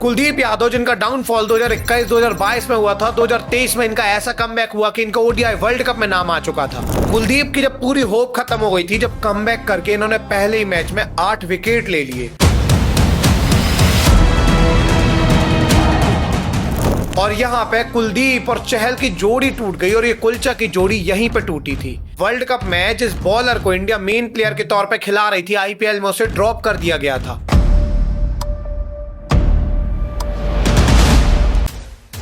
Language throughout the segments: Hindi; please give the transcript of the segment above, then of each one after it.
कुलदीप यादव जिनका डाउनफॉल 2021-2022 में हुआ था, 2023 में इनका ऐसा कमबैक हुआ कि इनका ओडीआई वर्ल्ड कप में नाम आ चुका था। कुलदीप की जब पूरी होप खत्म हो गई थी, जब कमबैक करके इन्होंने पहले ही मैच में 8 विकेट ले लिए और यहाँ पे कुलदीप और चहल की जोड़ी टूट गई और ये कुलचा की जोड़ी यहीं पे टूटी थी। वर्ल्ड कप में जिस बॉलर को इंडिया मेन प्लेयर के तौर पे खिला रही थी, आईपीएल में उसे ड्रॉप कर दिया गया था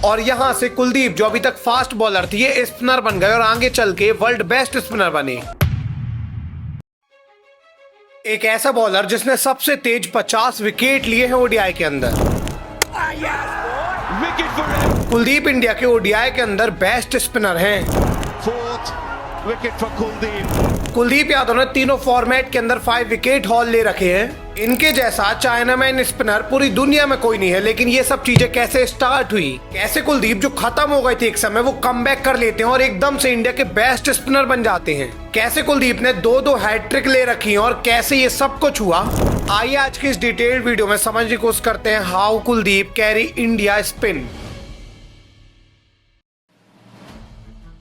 और यहां से कुलदीप जो अभी तक फास्ट बॉलर थी, ये स्पिनर बन गए और आगे चल के वर्ल्ड बेस्ट स्पिनर बने। एक ऐसा बॉलर जिसने सबसे तेज 50 विकेट लिए हैं ओडीआई के अंदर। कुलदीप इंडिया के ओडीआई के अंदर बेस्ट स्पिनर हैं। कुलदीप यादव ने तीनों फॉर्मेट के अंदर 5 विकेट हॉल ले रखे हैं। इनके जैसा चाइनामैन स्पिनर पूरी दुनिया में कोई नहीं है। लेकिन ये सब चीजें कैसे स्टार्ट हुई, कैसे कुलदीप जो खत्म हो गए थे एक समय, वो कमबैक कर लेते हैं और एकदम से इंडिया के बेस्ट स्पिनर बन जाते हैं। कैसे कुलदीप ने 2-2 हैट्रिक ले रखी है और कैसे ये सब कुछ हुआ, आइए आज की इस डिटेल्ड वीडियो में समझने की कोशिश करते हैं। How Kuldeep carry India spin.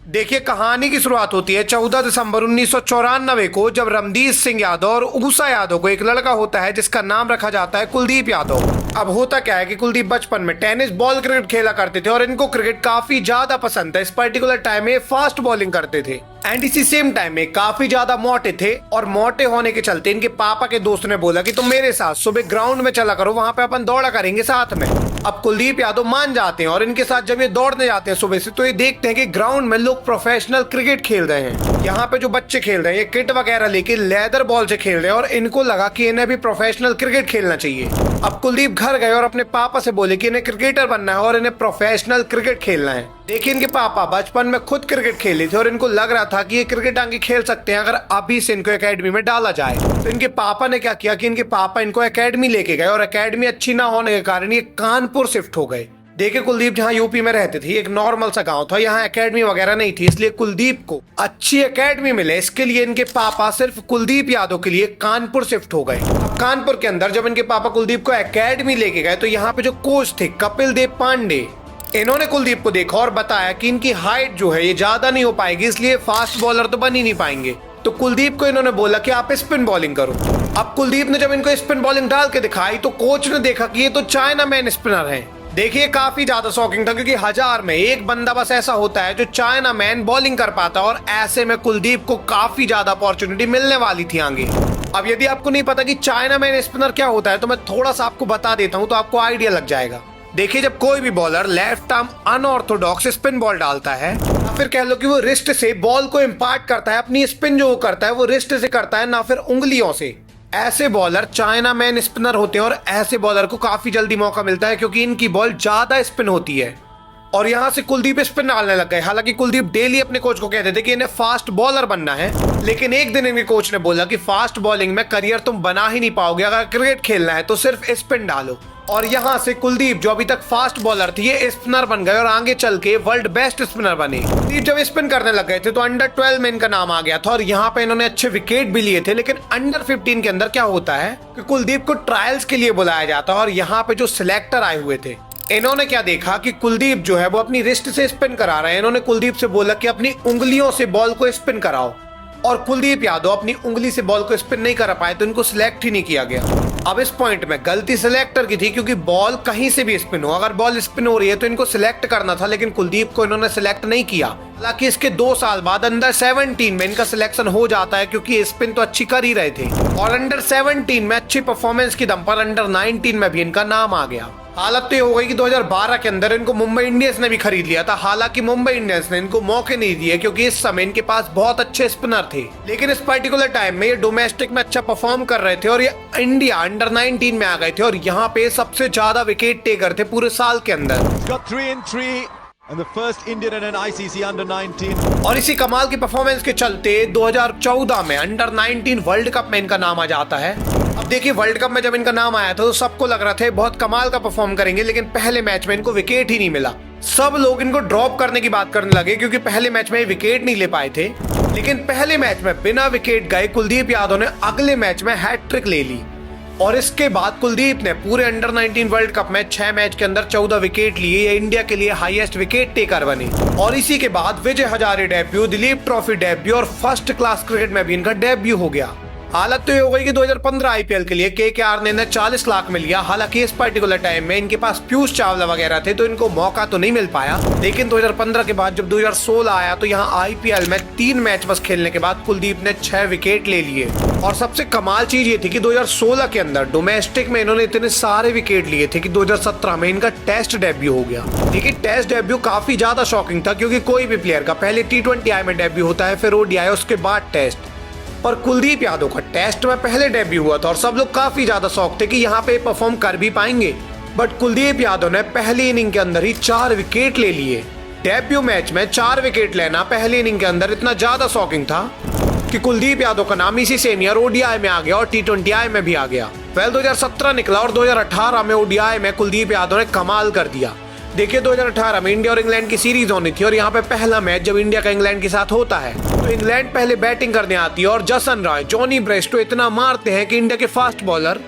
देखिए, कहानी की शुरुआत होती है 14 दिसंबर 1994 को, जब रणधीर सिंह यादव और ऊषा यादव को एक लड़का होता है जिसका नाम रखा जाता है कुलदीप यादव। अब होता क्या है कि कुलदीप बचपन में टेनिस बॉल क्रिकेट खेला करते थे और इनको क्रिकेट काफी ज्यादा पसंद था। इस पर्टिकुलर टाइम में फास्ट बॉलिंग करते थे एंड इसी सेम टाइम में काफी ज्यादा मोटे थे और मोटे होने के चलते इनके पापा के दोस्त ने बोला कि तुम मेरे साथ सुबह ग्राउंड में चला करो, वहां पे अपन दौड़ा करेंगे साथ में। अब कुलदीप यादव मान जाते हैं और इनके साथ जब ये दौड़ने जाते हैं सुबह से, तो ये देखते हैं कि ग्राउंड में लोग प्रोफेशनल क्रिकेट खेल रहे हैं। यहाँ पे जो बच्चे खेल रहे हैं ये किट वगैरह लेके लेदर बॉल से खेल रहे हैं और इनको लगा कि इन्हें भी प्रोफेशनल क्रिकेट खेलना चाहिए। अब कुलदीप घर गए और अपने पापा से बोले कि इन्हें क्रिकेटर बनना है और इन्हें प्रोफेशनल क्रिकेट खेलना है। देखिए, इनके पापा बचपन में खुद क्रिकेट खेले थे और इनको लग रहा था कि ये क्रिकेट आगे खेल सकते हैं अगर अभी से इनको एकेडमी में डाला जाए। तो इनके पापा ने क्या किया कि इनके पापा इनको एकेडमी लेके गए और एकेडमी अच्छी ना होने के कारण ये कानपुर शिफ्ट हो गए। देखिए, कुलदीप जहाँ यूपी में रहते थे, एक नॉर्मल सा गांव था, यहाँ एकेडमी वगैरह नहीं थी, इसलिए कुलदीप को अच्छी एकेडमी मिले इसके लिए इनके पापा सिर्फ कुलदीप यादव के लिए कानपुर शिफ्ट हो गए। कानपुर के अंदर जब इनके पापा कुलदीप को एकेडमी लेके गए तो यहाँ पे जो कोच थे कपिल देव पांडे, इन्होंने कुलदीप को देखा और बताया कि इनकी हाइट जो है ये ज्यादा नहीं हो पाएगी, इसलिए फास्ट बॉलर तो बन ही नहीं पाएंगे। तो कुलदीप को इन्होंने बोला कि आप स्पिन बॉलिंग करो। अब कुलदीप ने जब इनको स्पिन बॉलिंग डाल के दिखाई तो कोच ने देखा कि ये तो चाइना मैन स्पिनर हैं। देखिए, काफी ज्यादा शॉकिंग था क्योंकि 1000 में एक बंदा बस ऐसा होता है जो चाइना मैन बॉलिंग कर पाता और ऐसे में कुलदीप को काफी ज्यादा अपॉर्चुनिटी मिलने वाली थी आगे। अब यदि आपको नहीं पता कि चाइना मैन स्पिनर क्या होता है तो मैं थोड़ा सा आपको बता देता हूँ तो आपको आइडिया लग जाएगा। देखिए, जब कोई भी bowler left arm unorthodox spin ball डालता है या फिर कह लो कि वो रिस्ट से बॉल को इम्पार्ट करता है, अपनी स्पिन जो वो करता है वो रिस्ट से करता है, ना फिर उंगलियों से, ऐसे बॉलर चाइना मैन स्पिनर होते हैं और ऐसे बॉलर को काफी जल्दी मौका मिलता है क्योंकि इनकी बॉल ज्यादा स्पिन होती है। और यहाँ से कुलदीप स्पिन डालने लग गए। हालांकि कुलदीप डेली अपने कोच को कहते थे कि इन्हें फास्ट बॉलर बनना है, लेकिन एक दिन इनके कोच ने बोला कि फास्ट बॉलिंग में करियर तुम बना ही नहीं पाओगे, अगर क्रिकेट खेलना है तो सिर्फ स्पिन डालो। और यहाँ से कुलदीप जो अभी तक फास्ट बॉलर थी, ये स्पिनर बन गए और आगे चल के वर्ल्ड बेस्ट स्पिनर बने। कुलदीप जब स्पिन करने लग गए थे तो अंडर 12 में इनका नाम आ गया था और यहाँ पे इन्होंने अच्छे विकेट भी लिए थे। लेकिन अंडर 15 के अंदर क्या होता है कि कुलदीप को ट्रायल्स के लिए बुलाया जाता है और यहाँ पे जो सिलेक्टर आए हुए थे, इन्होंने क्या देखा कि कुलदीप जो है वो अपनी रिस्ट से स्पिन करा रहे हैं। इन्होंने कुलदीप से बोला कि अपनी उंगलियों से बॉल को स्पिन कराओ और कुलदीप यादव अपनी उंगली से बॉल को स्पिन नहीं कर पाए तो इनको सिलेक्ट ही नहीं किया गया। अब इस पॉइंट में गलती सिलेक्टर की थी क्योंकि बॉल कहीं से भी स्पिन हो, अगर बॉल स्पिन हो रही है तो इनको सिलेक्ट करना था, लेकिन कुलदीप को इन्होंने सिलेक्ट नहीं किया। हालांकि इसके 2 साल बाद अंडर 17 में इनका सिलेक्शन हो जाता है क्योंकि स्पिन तो अच्छी कर ही रहे थे और अंडर 17 में अच्छी परफॉर्मेंस की दम पर अंडर 19 में भी इनका नाम आ गया। हालत तो ये हो गई कि 2012 के अंदर इनको मुंबई इंडियंस ने भी खरीद लिया था। हालांकि मुंबई इंडियंस ने इनको मौके नहीं दिए क्योंकि इस समय इनके पास बहुत अच्छे स्पिनर थे, लेकिन इस पर्टिकुलर टाइम में ये डोमेस्टिक में अच्छा परफॉर्म कर रहे थे और ये इंडिया अंडर 19 में आ गए थे और यहाँ पे सबसे ज्यादा विकेट टेकर थे पूरे साल के अंदर। And the first Indian in an ICC under 19. और इसी कमाल की परफॉर्मेंस के चलते 2014 में अंडर 19 वर्ल्ड कप में इनका नाम आ जाता है। अब देखिए, वर्ल्ड कप में जब इनका नाम आया था तो सबको लग रहा था बहुत कमाल का परफॉर्म करेंगे, लेकिन पहले मैच में इनको विकेट ही नहीं मिला। सब लोग इनको ड्रॉप करने की बात करने लगे क्योंकि पहले मैच में विकेट नहीं ले पाए थे। लेकिन पहले मैच में बिना विकेट गए कुलदीप यादव ने अगले मैच में हैट्रिक ले ली। और इसके बाद कुलदीप ने पूरे अंडर 19 वर्ल्ड कप में 6 मैच के अंदर 14 विकेट लिए। ये इंडिया के लिए हाईएस्ट विकेट टेकर बने। और इसी के बाद Vijay Hazare debut, Duleep Trophy debut और फर्स्ट क्लास क्रिकेट में भी इनका डेब्यू हो गया। हालत तो ये हो गई कि 2015 आईपीएल के लिए केकेआर ने 40 लाख में लिया। हालांकि इस पर्टिकुलर टाइम में इनके पास पीयूष चावला वगैरह थे तो इनको मौका तो नहीं मिल पाया। लेकिन 2015 के बाद जब 2016 आया तो यहाँ आईपीएल में 3 मैच बस खेलने के बाद कुलदीप ने 6 विकेट ले लिए। और सबसे कमाल चीज ये थी कि 2016 के अंदर डोमेस्टिक में इन्होंने इतने सारे विकेट लिए थे कि 2017 में इनका टेस्ट डेब्यू हो गया। लेकिन टेस्ट डेब्यू काफी ज्यादा शॉकिंग था, क्योंकि कोई भी प्लेयर का पहले T20I में डेब्यू होता है, फिर ODI, उसके बाद टेस्ट। पर कुलदीप यादव का टेस्ट में पहले डेब्यू हुआ था और सब लोग काफी ज्यादा शौक थे कि यहाँ पे परफॉर्म कर भी पाएंगे। बट कुलदीप यादव ने पहली इनिंग के अंदर ही 4 विकेट ले लिए। डेब्यू मैच में 4 विकेट लेना पहली इनिंग के अंदर इतना ज्यादा शॉकिंग था कि कुलदीप यादव का नाम इसी सेम ईयर ODI में आ गया और T20I में भी आ गया। 2017 निकला और 2018 में ODI में कुलदीप यादव ने कमाल कर दिया। देखिए 2018 में इंडिया और इंग्लैंड की सीरीज होनी थी और यहाँ पे पहला मैच जब इंडिया का इंग्लैंड के साथ होता है तो इंग्लैंड पहले बैटिंग करने आती है और जसन रॉय, जॉनी ब्रेस्टो इतना मारते हैं कि इंडिया के फास्ट बॉलर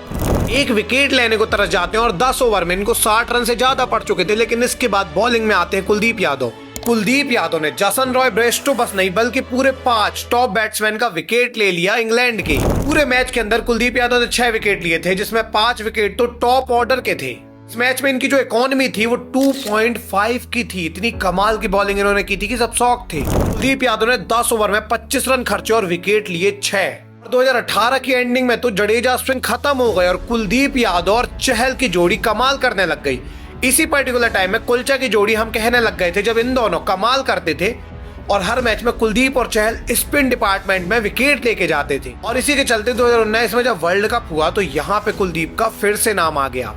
1 विकेट लेने को तरस जाते हैं और 10 ओवर में इनको 60 रन से ज्यादा पड़ चुके थे। लेकिन इसके बाद बॉलिंग में आते हैं कुलदीप यादव। कुलदीप यादव ने जसन रॉय, ब्रेस्टो बस नहीं बल्कि पूरे 5 टॉप बैट्समैन का विकेट ले लिया इंग्लैंड के। पूरे मैच के अंदर कुलदीप यादव ने 6 विकेट लिए थे, जिसमें 5 विकेट तो टॉप ऑर्डर के थे। इस मैच में इनकी जो इकोनॉमी थी वो 2.5 की थी। इतनी कमाल की बॉलिंग इन्होंने की थी कि सब शौक थे। कुलदीप यादव ने 10 ओवर में 25 रन खर्चे और विकेट लिए 6। 2018 की एंडिंग में तो जडेजा स्विंग खत्म हो गए और कुलदीप यादव और चहल की जोड़ी कमाल करने लग गई। इसी पर्टिकुलर टाइम में कुलचा की जोड़ी हम कहने लग गए थे जब इन दोनों कमाल करते थे और हर मैच में कुलदीप और चहल स्पिन डिपार्टमेंट में विकेट लेके जाते थे। और इसी के चलते 2019 में जब वर्ल्ड कप हुआ तो यहाँ पे कुलदीप का फिर से नाम आ गया।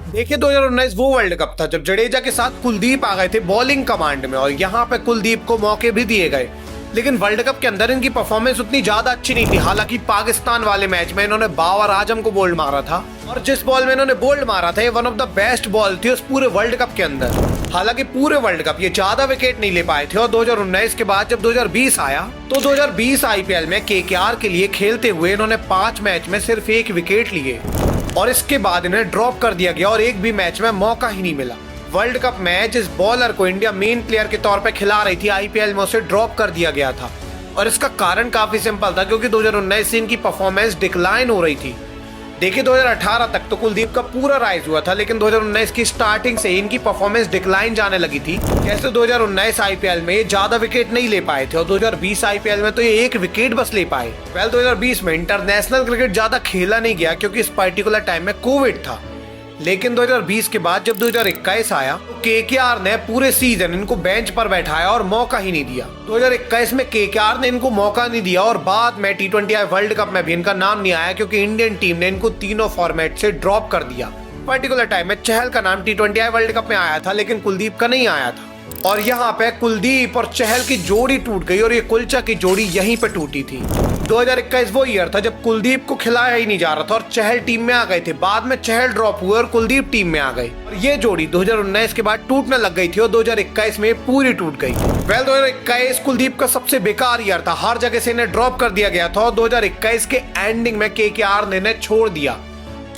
देखिए 2019 वो वर्ल्ड कप था जब जडेजा के साथ कुलदीप आ गए थे बॉलिंग कमांड में और यहाँ पे कुलदीप को मौके भी दिए गए। लेकिन वर्ल्ड कप के अंदर इनकी परफॉर्मेंस उतनी ज्यादा अच्छी नहीं थी। हालांकि पाकिस्तान वाले मैच में इन्होंने बाबर आजम को बोल्ड मारा था और जिस बॉल में इन्होंने बोल्ड मारा था ये one of the best ball थी उस पूरे वर्ल्ड कप के अंदर। हालांकि पूरे वर्ल्ड कप ये ज्यादा विकेट नहीं ले पाए थे और 2019 के बाद जब 2020 आया तो 2020 आईपीएल में केकेआर के लिए खेलते हुए इन्होंने 5 मैच में सिर्फ 1 विकेट लिए और इसके बाद इन्हें ड्रॉप कर दिया गया और एक भी मैच में मौका ही नहीं मिला। वर्ल्ड कप में जिस बॉलर को इंडिया मेन प्लेयर के तौर पे खिला रही थी आईपीएल में उसे ड्रॉप कर दिया गया था और इसका कारण काफी सिंपल था, क्योंकि 2019 से इनकी परफॉर्मेंस डिक्लाइन हो रही थी। देखिए 2018 तक तो कुलदीप का पूरा राइज हुआ था, लेकिन 2019 की स्टार्टिंग से इनकी परफॉर्मेंस डिक्लाइन जाने लगी थी। जैसे 2019 आईपीएल में ये ज्यादा विकेट नहीं ले पाए थे और 2020 आईपीएल में तो ये 1 विकेट बस ले पाए। 2020 में इंटरनेशनल क्रिकेट ज्यादा खेला नहीं गया क्योंकि इस पर्टिकुलर टाइम में कोविड था। लेकिन 2020 के बाद जब 2021 आया तो केकेआर ने पूरे सीजन इनको बेंच पर बैठाया और मौका ही नहीं दिया। 2021 में केकेआर ने इनको मौका नहीं दिया और बाद में T20I वर्ल्ड कप में भी इनका नाम नहीं आया क्योंकि इंडियन टीम ने इनको तीनों फॉर्मेट से ड्रॉप कर दिया। पर्टिकुलर टाइम में चहल का नाम T20I वर्ल्ड कप में आया था लेकिन कुलदीप का नहीं आया था और यहाँ पे कुलदीप और चहल की जोड़ी टूट गई और ये कुलचा की जोड़ी यहीं पे टूटी थी। 2021 वो ईयर था जब कुलदीप को खिलाया ही नहीं जा रहा था और चहल टीम में आ गए थे। बाद में चहल ड्रॉप हुए और कुलदीप टीम में आ गए और ये जोड़ी 2019 के बाद टूटने लग गई थी और 2021 में पूरी टूट गई। 2021 कुलदीप का सबसे बेकार ईयर था, हर जगह से इन्हें ड्रॉप कर दिया गया था और 2021 के एंडिंग में केकेआर ने इन्हें छोड़ दिया।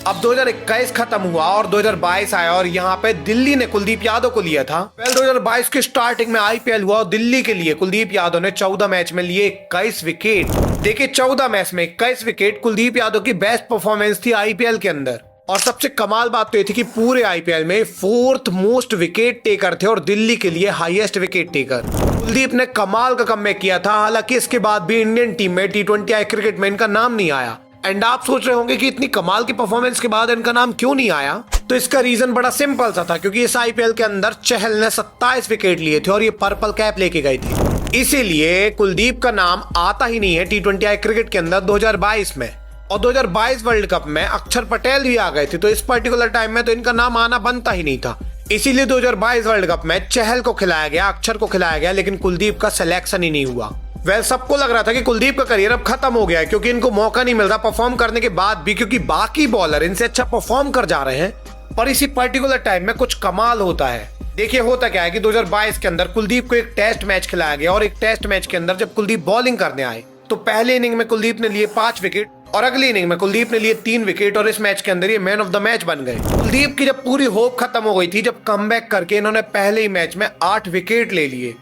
अब 2021 खत्म हुआ और 2022 आया और यहाँ पे दिल्ली ने कुलदीप यादव को लिया था। 2022 की स्टार्टिंग में आईपीएल हुआ और दिल्ली के लिए कुलदीप यादव ने 14 मैच में लिए 21 विकेट। देखिए 14 मैच में 21 विकेट कुलदीप यादव की बेस्ट परफॉर्मेंस थी आईपीएल के अंदर। और सबसे कमाल बात तो ये थी कि पूरे आईपीएल में 4th मोस्ट विकेट टेकर थे और दिल्ली के लिए हाईएस्ट विकेट टेकर। कुलदीप ने कमाल का कमबैक किया था। हालांकि इसके बाद भी इंडियन टीम में T20I क्रिकेट में इनका नाम नहीं आया। एंड आप सोच रहे होंगे कि इतनी कमाल की परफॉर्मेंस के बाद इनका नाम क्यों नहीं आया, तो इसका रीजन बड़ा सिंपल सा था, क्योंकि इस आईपीएल के अंदर चहल ने 27 विकेट लिए थे और ये पर्पल कैप लेके गए थे। इसीलिए कुलदीप का नाम आता ही नहीं है T20I क्रिकेट के अंदर 2022 में। और 2022 वर्ल्ड कप में अक्षर पटेल भी आ गए थे, तो इस पर्टिकुलर टाइम में तो इनका नाम आना बनता ही नहीं था। इसीलिए 2022 वर्ल्ड कप में चहल को खिलाया गया, अक्षर को खिलाया गया, लेकिन कुलदीप का सिलेक्शन ही नहीं हुआ। सबको लग रहा था कि कुलदीप का करियर अब खत्म हो गया है, क्योंकि इनको मौका नहीं मिल रहा परफॉर्म करने के बाद भी, क्योंकि बाकी बॉलर इनसे अच्छा परफॉर्म कर जा रहे हैं। पर इसी पर्टिकुलर टाइम में कुछ कमाल होता है। देखिए होता क्या है कि 2022 के अंदर कुलदीप को एक टेस्ट मैच खिलाया गया और एक टेस्ट मैच के अंदर जब कुलदीप बॉलिंग करने आए तो पहले इनिंग में कुलदीप ने लिए 5 विकेट और अगली इनिंग में कुलदीप ने लिए 3 विकेट और इस मैच के अंदर ये मैन ऑफ द मैच बन गए। कुलदीप की जब पूरी होप खत्म हो गई थी, जब कमबैक करके इन्होंने पहले ही मैच में 8 विकेट ले लिए,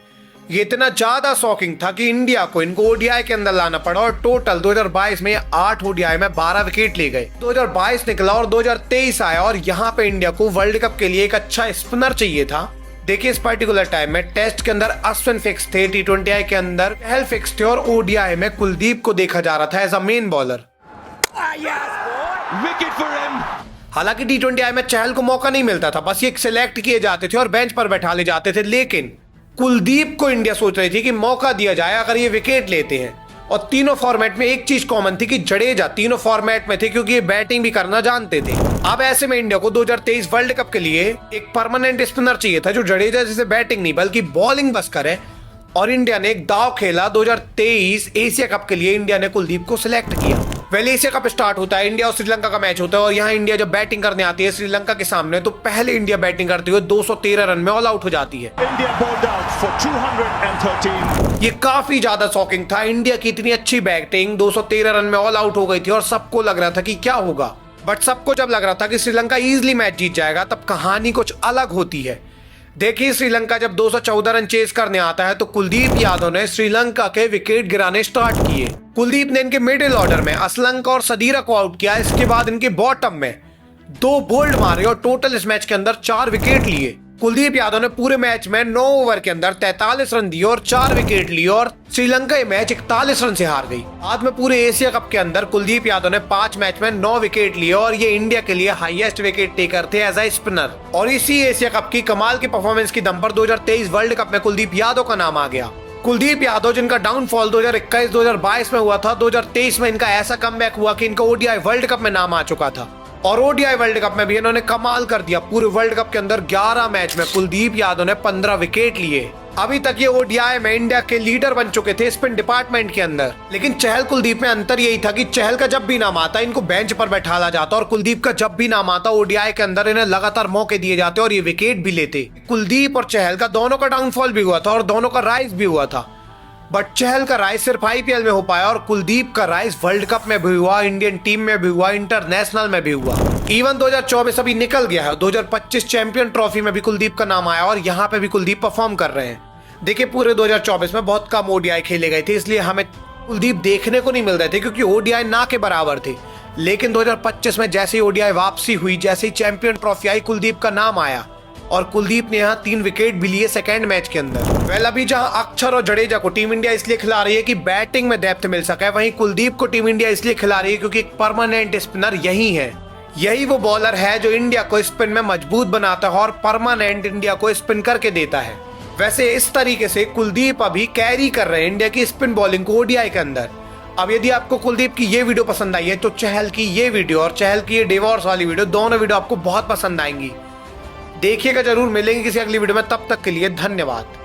ये इतना ज्यादा शॉकिंग था कि इंडिया को इनको ओडीआई के अंदर लाना पड़ा और टोटल 2022 में 8 ओडीआई में 12 विकेट ले गए। 2022 निकला और 2023 आया और यहाँ पे इंडिया को वर्ल्ड कप के लिए एक अच्छा स्पिनर चाहिए था। देखिए इस पर्टिकुलर टाइम में टेस्ट के अंदर अश्विन फिक्स थे, टी20आई के अंदर चहल फिक्स थे और ओडीआई में कुलदीप को देखा जा रहा था as a main bowler. Wicket for him. हालांकि टी20आई में चहल को मौका नहीं मिलता था, बस ये सिलेक्ट किए जाते थे और बेंच पर बैठा ले जाते थे, लेकिन कुलदीप को इंडिया सोच रही थी कि मौका दिया जाए अगर ये विकेट लेते हैं। और तीनों फॉर्मेट में एक चीज कॉमन थी कि जडेजा तीनों फॉर्मेट में थे क्योंकि ये बैटिंग भी करना जानते थे। अब ऐसे में इंडिया को 2023 वर्ल्ड कप के लिए एक परमानेंट स्पिनर चाहिए था जो जडेजा जैसे बैटिंग नहीं बल्कि बॉलिंग बस करे, और इंडिया ने एक दाव खेला। 2023 एशिया कप के लिए इंडिया ने कुलदीप को सिलेक्ट किया। पहले एशिया कप स्टार्ट होता है, इंडिया और श्रीलंका का मैच होता है और यहाँ इंडिया जब बैटिंग करने आती है श्रीलंका के सामने, तो पहले इंडिया बैटिंग करते हुए 213 रन में ऑल आउट हो जाती है। India bowled out for 213. ये काफी ज्यादा शॉकिंग था। इंडिया की इतनी अच्छी बैटिंग 213 रन में ऑल आउट हो गई थी और सबको लग रहा था कि क्या होगा, बट सबको जब लग रहा था कि श्रीलंका इजीली मैच जीत जाएगा, तब कहानी कुछ अलग होती है। देखिए श्रीलंका जब 214 रन चेस करने आता है तो कुलदीप यादव ने श्रीलंका के विकेट गिराने स्टार्ट किए। कुलदीप ने इनके मिडिल ऑर्डर में असलंका और सदीरा को आउट किया। इसके बाद इनके बॉटम में 2 बोल्ड मारे और टोटल इस मैच के अंदर 4 विकेट लिए। कुलदीप यादव ने पूरे मैच में 9 ओवर के अंदर 43 रन दिए और 4 विकेट लिए और श्रीलंका ये मैच 41 रन से हार गई। बाद में पूरे एशिया कप के अंदर कुलदीप यादव ने 5 मैच में 9 विकेट लिए और ये इंडिया के लिए हाईएस्ट विकेट टेकर थे एज ए स्पिनर। और इसी एशिया कप की कमाल की परफॉर्मेंस की दम पर 2023 वर्ल्ड कप में कुलदीप यादव का नाम आ गया। कुलदीप यादव जिनका डाउनफॉल 2021-2022 में हुआ था, 2023 में इनका ऐसा कमबैक हुआ कि इनका ओडीआई वर्ल्ड कप में नाम आ चुका था और ओडीआई वर्ल्ड कप में भी इन्होंने कमाल कर दिया। पूरे वर्ल्ड कप के अंदर 11 मैच में कुलदीप यादव ने 15 विकेट लिए। अभी तक ये ओडीआई में इंडिया के लीडर बन चुके थे स्पिन डिपार्टमेंट के अंदर, लेकिन चहल कुलदीप में अंतर यही था कि चहल का जब भी नाम आता इनको बेंच पर बैठाला जाता और कुलदीप का जब भी नाम आता ओडीआई के अंदर इन्हें लगातार मौके दिए जाते और ये विकेट भी लेते। कुलदीप और चहल का दोनों का डाउनफॉल भी हुआ था और दोनों का राइज भी हुआ था, बट चहल का राइज सिर्फ आईपीएल में हो पाया और कुलदीप का राइज वर्ल्ड कप में भी हुआ, इंडियन टीम में भी हुआ, इंटरनेशनल में भी हुआ। इवन 2024 अभी निकल गया है, 2025 चैंपियन ट्रॉफी में भी कुलदीप का नाम आया और यहाँ पे भी कुलदीप परफॉर्म कर रहे हैं। देखिए पूरे 2024 में बहुत कम ओडीआई खेले गए थे, इसलिए हमें कुलदीप देखने को नहीं मिल रहे थे क्योंकि ओडीआई ना के बराबर थे। लेकिन 2025 में जैसे ही ओडीआई वापसी हुई, जैसे ही चैंपियन ट्रॉफी आई, कुलदीप का नाम आया और कुलदीप ने यहाँ 3 विकेट भी लिए सेकेंड मैच के अंदर। अभी जहां अक्षर और जडेजा को टीम इंडिया इसलिए खिला रही है कि बैटिंग में डेप्थ मिल सके, वहीं कुलदीप को टीम इंडिया इसलिए खिला रही है क्योंकि एक परमानेंट स्पिनर यही है। यही वो बॉलर है जो इंडिया को स्पिन में मजबूत बनाता है और परमानेंट इंडिया को स्पिन करके देता है। वैसे इस तरीके से कुलदीप अभी कैरी कर रहे हैं इंडिया की स्पिन बॉलिंग को ओडीआई के अंदर। अब यदि आपको कुलदीप की ये वीडियो पसंद आई है तो चहल की ये वीडियो और चहल की ये डिवोर्स वाली वीडियो, दोनों वीडियो आपको बहुत पसंद आएंगी। देखिएगा जरूर। मिलेंगे किसी अगली वीडियो में, तब तक के लिए धन्यवाद।